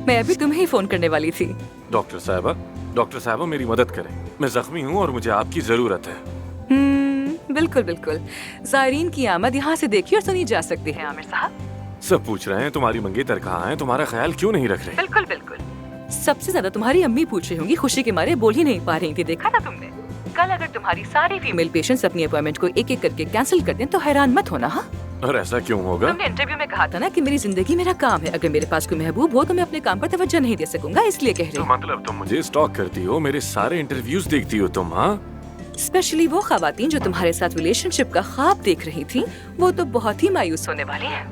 मैं अभी तुम्हें ही फोन करने वाली थी। डॉक्टर साहबा मेरी मदद करें। मैं जख्मी हूँ और मुझे आपकी जरूरत है। बिल्कुल बिल्कुल। ज़ायरीन की आमद यहाँ से देखी और सुनी जा सकती है। आमिर साहब, सब पूछ रहे हैं तुम्हारी मंगेतर कहाँ है, तुम्हारा ख्याल क्यों नहीं रख रहे? बिल्कुल बिल्कुल। सबसे ज्यादा तुम्हारी अम्मी पूछ रही होंगी, खुशी के मारे बोल ही नहीं पा रही थी। देखा था तुमने कल? अगर तुम्हारी सारी फीमेल पेशेंट्स अपनी अपॉइंटमेंट को एक एक करके कैंसिल कर दें तो हैरान मत होना। हाँ, और ऐसा क्यों होगा? तुमने इंटरव्यू में कहा था ना कि मेरी जिंदगी मेरा काम है। अगर मेरे पास कोई महबूब हो तो मैं अपने काम पर तवज्जो नहीं दे सकूंगा, इसलिए कह रही तो हूँ। मतलब तुम मुझे स्टॉक करती हो, मेरे सारे इंटरव्यूज देखती हो तुम? हाँ, स्पेशली वो खवातीन जो तुम्हारे साथ रिलेशनशिप का ख्वाब देख रही थी, वो तो बहुत ही मायूस होने वाली है।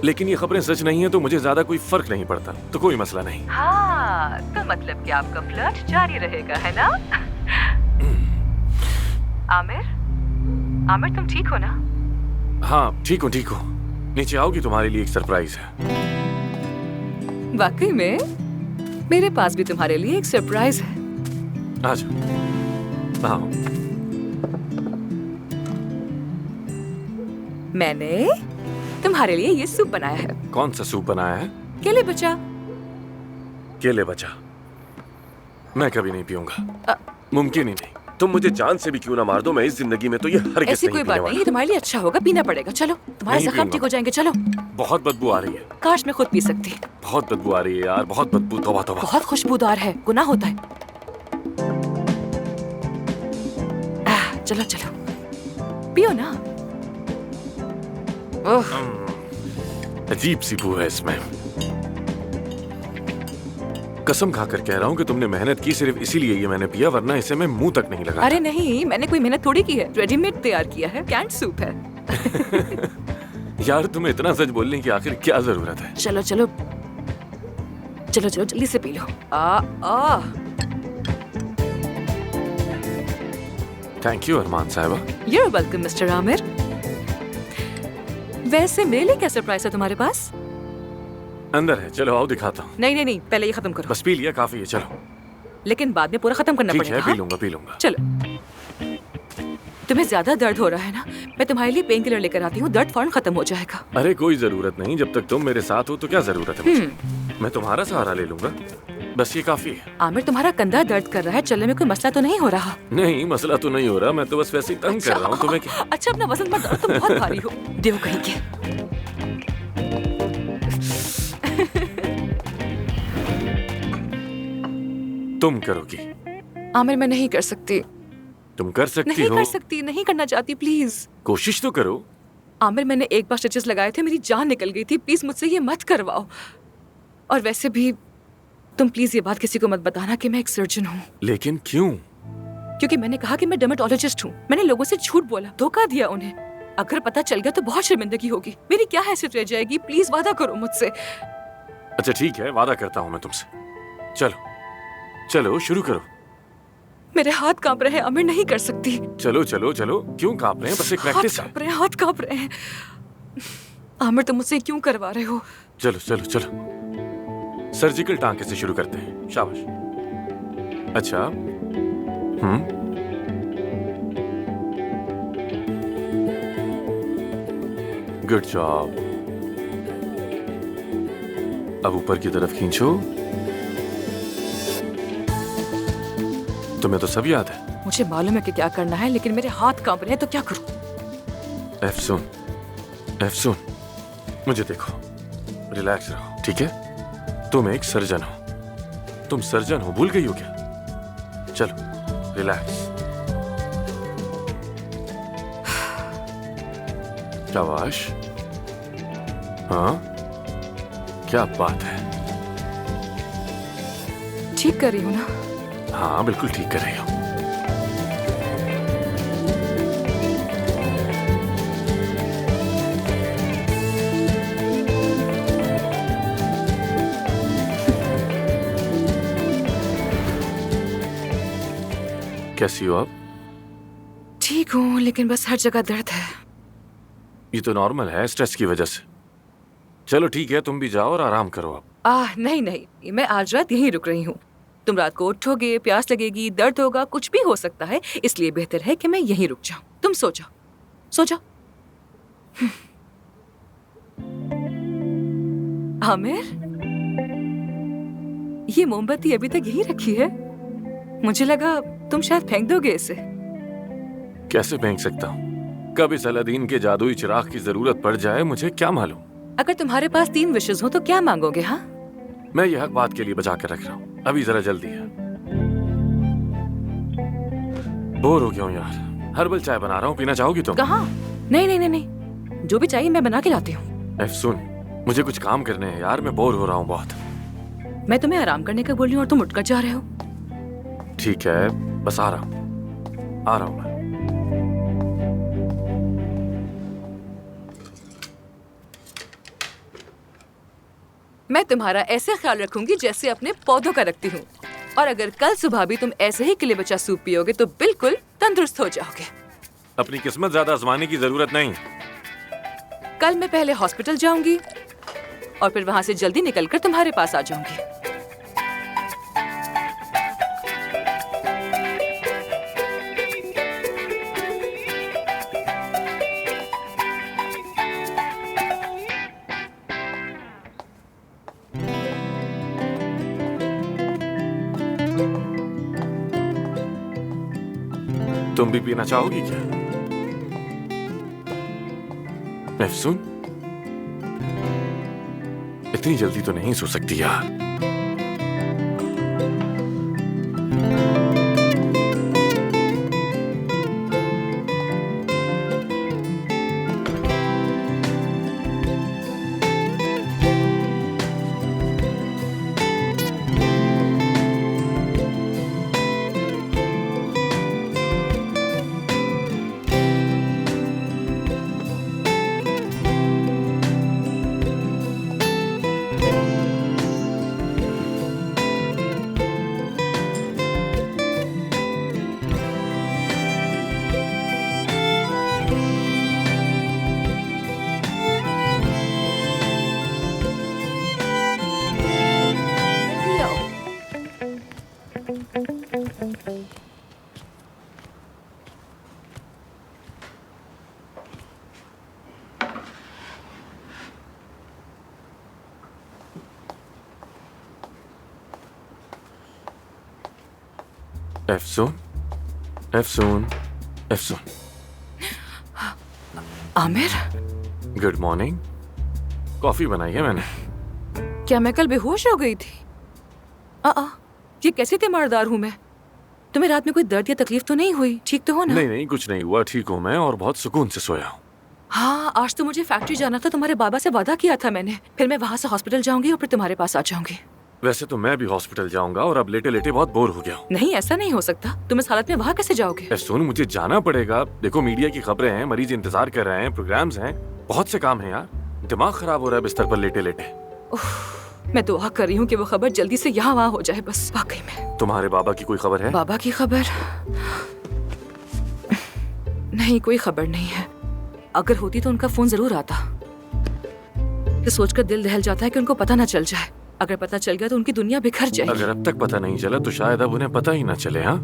लेकिन ये खबरें सच नहीं है तो मुझे ज्यादा कोई फर्क नहीं पड़ता, तो कोई मसला नहीं। हाँ, तो मतलब कि आपका फ्लर्ट जारी रहेगा, है ना? आमिर तुम ठीक हो ना? हाँ ठीक हूँ। नीचे आओगी, तुम्हारे लिए एक सरप्राइज है। वाकई में मेरे पास भी तुम्हारे लिए एक सरप्राइज है। आ जाओ। आओ। मैंने तुम्हारे लिए ये सूप बनाया है। कौन सा सूप बनाया है? केले बचा। केले बचा? मैं कभी नहीं पीऊंगा, मुमकिन ही नहीं। तुम मुझे जान से भी क्यों ना मार दो, मैं इस जिंदगी में तो ये हरगिज़ ऐसी नहीं कोई पीने बात नहीं वाला। है, तुम्हारे लिए अच्छा होगा, पीना पड़ेगा। चलो, तुम्हारे नहीं जख्म पीऊंगा। ठीक हो जाएंगे। चलो। बहुत बदबू आ रही है। काश मैं खुद पी सकती। बहुत बदबू आ रही है यार, बहुत बदबू। तौबा तौबा। बहुत खुशबूदार है, गुनाह होता है। चलो पियो ना। ओह, अजीब सी बू है इसमें। कसम खाकर कह रहा हूँ कि तुमने मेहनत की, सिर्फ इसीलिए ये मैंने पिया, वरना इसे मैं मुंह तक नहीं लगा। अरे नहीं, मैंने कोई मेहनत थोड़ी की है, रेडीमेड तैयार किया है, कैंड सूप है। यार तुम्हें इतना सच बोलने की आखिर क्या जरूरत है? चलो जल्दी से पी लो। थैंक यू अरमान साहिबा। You're welcome, mister Aamir. वैसे मेरे लिए क्या सरप्राइज है तुम्हारे पास? अंदर है, चलो आओ दिखाता हूँ। नहीं, पहले ये खत्म करो। बस पी लिया, काफी है, चलो। लेकिन बाद में पूरा खत्म करना ठीक पड़ेगा। है, हाँ? पी लूंगा। चलो। तुम्हें ज्यादा दर्द हो रहा है ना? मैं तुम्हारे लिए पेन किलर लेकर आती हूँ, दर्द फौरन खत्म हो जाएगा। अरे कोई जरूरत नहीं, जब तक तुम मेरे साथ हो तो क्या जरूरत है मुझे? मैं तुम्हारा सहारा ले लूंगा, बस ये काफी है। आमिर, तुम्हारा कंधा दर्द कर रहा है, चलने में कोई मसला तो नहीं हो रहा? नहीं, मसला तो नहीं हो रहा, मैं तो बस वैसे ही तंग कर रहा हूँ तुम्हें। अच्छा, अपना वजन मत बढ़ाओ, तुम बहुत भारी हो। देव कहीं के। तुम करोगी? आमिर, मैं नहीं कर सकती। तुम कर सकती नहीं हो। कर सकती, नहीं करना चाहती, प्लीज। कोशिश तो करो। आमिर, मैंने एक बार स्टिचेस लगाए थे, मेरी जान निकल गई थी, प्लीज मुझसे ये मत करवाओ। और वैसे भी तुम प्लीज ये बात किसी को मत बताना कि मैं एक सर्जन हूँ। लेकिन क्यों? क्योंकि मैंने कहा कि मैं डर्मेटोलॉजिस्ट हूँ। मैंने लोगों से झूठ बोला, धोखा दिया उन्हें। अगर पता चल गया तो बहुत शर्मिंदगी होगी। मेरी क्या हैसियत रह जाएगी? प्लीज वादा करो मुझसे। अच्छा ठीक है, वादा करता हूँ मैं तुमसे। चलो शुरू करो। मेरे हाथ कांप रहे हैं आमिर, नहीं कर सकती। चलो क्यों कांप रहे हैं? बस एक प्रैक्टिस है। हाथ कांप रहे हैं। आमिर, तुम मुझसे क्यों करवा रहे हो? चलो सर्जिकल टांके से शुरू करते हैं। शाबाश। अच्छा। Good job. अब ऊपर की तरफ खींचो। तुम्हें तो सब याद है। मुझे मालूम है कि क्या करना है, लेकिन मेरे हाथ कांप रहे हैं तो क्या करूं? एफ सुन, मुझे देखो, रिलैक्स रहो, ठीक है? तुम एक सर्जन हो। तुम सर्जन हो, भूल गई हो क्या? चलो रिलैक्स। शाबाश। हाँ, क्या बात है। ठीक कर रही हूँ ना? हाँ बिल्कुल ठीक कर रही हो। कैसी हो आप? ठीक हूँ, लेकिन बस हर जगह दर्द है। ये तो नॉर्मल है, स्ट्रेस की वजह से। चलो ठीक है, तुम भी जाओ और आराम करो आप। नहीं, मैं आज रात यहीं रुक रही हूँ। तुम रात को उठोगे, प्यास लगेगी, दर्द होगा, कुछ भी हो सकता है, इसलिए बेहतर है कि मैं यहीं रुक जाऊं। तुम सो जाओ। आमिर, ये मोमबत्ती अभी तक यहीं रखी है। मुझे लगा तुम शायद फेंक दोगे इसे। कैसे फेंक सकता हूँ? कब इस अलादीन के जादुई चिराग की जरूरत पड़ जाए मुझे क्या मालूम। अगर तुम्हारे पास 3 विशेष हो तो क्या मांगोगे? हाँ, मैं यह हक बात के लिए बचा कर रख रहा हूँ। अभी जरा जल्दी है। बोर हो गया हूँ यार। हर्बल चाय बना रहा हूँ, पीना चाहोगी तुम? कहाँ? नहीं नहीं नहीं नहीं, जो भी चाहिए मैं बना के लाती हूँ। सुन, मुझे कुछ काम करने हैं यार, मैं बोर हो रहा हूँ बहुत। मैं तुम्हें आराम करने का बोल रही हूँ और तुम उठकर जा रहे हो। ठीक है, बस आ रहा हूँ मैं। मैं तुम्हारा ऐसे ख्याल रखूंगी जैसे अपने पौधों का रखती हूँ। और अगर कल सुबह भी तुम ऐसे ही किले बचा सूप पियोगे तो बिल्कुल तंदुरुस्त हो जाओगे। अपनी किस्मत ज्यादा आजमाने की जरूरत नहीं। कल मैं पहले हॉस्पिटल जाऊंगी और फिर वहां से जल्दी निकलकर तुम्हारे पास आ जाऊंगी। तुम भी पीना चाहोगी क्या? अफसून, इतनी जल्दी तो नहीं सो सकती यार। Afsoon, Afsoon, Afsoon. Aamir, good morning. Coffee बनाई है मैंने। क्या मैं कल बेहोश हो गई थी? ये कैसी तीमारदार हूँ मैं? तुम्हें रात में कोई दर्द या तकलीफ तो नहीं हुई? ठीक तो हो ना? नहीं नहीं, कुछ नहीं हुआ, ठीक हूँ मैं और बहुत सुकून से सोया हूँ। हाँ, आज तो मुझे फैक्ट्री जाना था। तुम्हारे बाबा से वादा किया था मैंने। फिर मैं वहाँ से हॉस्पिटल जाऊंगी और फिर तुम्हारे पास आ जाऊंगी। वैसे तो मैं भी हॉस्पिटल जाऊंगा और अब लेटे लेटे बहुत बोर हो गया हूँ। नहीं, ऐसा नहीं हो सकता। तुम इस हालत में वहाँ कैसे जाओगे? सुन, मुझे जाना पड़ेगा। देखो, मीडिया की खबरें हैं, मरीज इंतजार कर रहे हैं, प्रोग्राम्स हैं, बहुत से काम हैं यार। दिमाग खराब हो रहा है बिस्तर पर लेटे लेटे। मैं दुआ कर रही हूँ कि वो खबर जल्दी से यहाँ वहाँ हो जाए बस। वाकई में। तुम्हारे बाबा की कोई खबर है? बाबा की खबर? नहीं, कोई खबर नहीं है। अगर होती तो उनका फोन जरूर आता। ये सोचकर दिल दहल जाता है कि उनको पता न चल जाए। अगर पता चल गया तो उनकी दुनिया बिखर जाएगी। अगर अब तक पता नहीं चला तो शायद अब उन्हें पता ही ना चले। हाँ,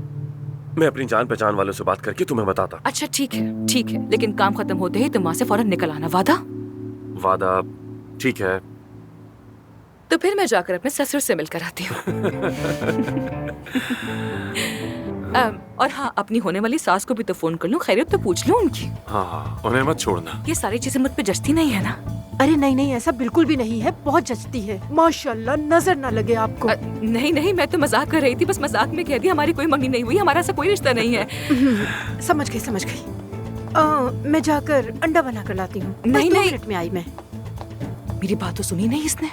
मैं अपनी जान पहचान वालों से बात करके तुम्हें बताता। अच्छा ठीक है, ठीक है, लेकिन काम खत्म होते ही तुम वहाँ से फौरन निकल आना। वादा? वादा, ठीक है। तो फिर मैं जाकर अपने ससुर से मिलकर आती हूँ। और हाँ, अपनी होने वाली सास को भी तो फोन कर लूं, खैरियत तो पूछ लूं उनकी। हाँ, उन्हें मत छोड़ना। ये सारी चीजें मुझ पे जचती नहीं है ना? अरे नहीं नहीं, ऐसा बिल्कुल भी नहीं है, बहुत जचती है माशाल्लाह, नजर ना लगे आपको। नहीं नहीं, मैं तो मजाक कर रही थी, बस मजाक में कह दिया। हमारी कोई मंगनी नहीं हुई, हमारा ऐसा कोई रिश्ता नहीं है। समझ गई समझ गई। मैं जाकर अंडा बना कर लाती हूँ। नहीं नहीं, 2 मिनट में आई मैं। मेरी बात तो सुनी नहीं इसने।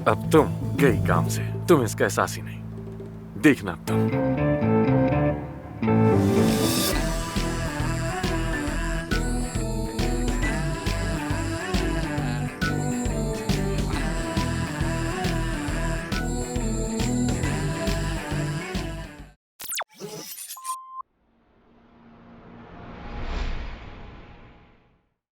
अब तुम गई काम से, तुम इसका एहसास ही नहीं। देखना अब तुम।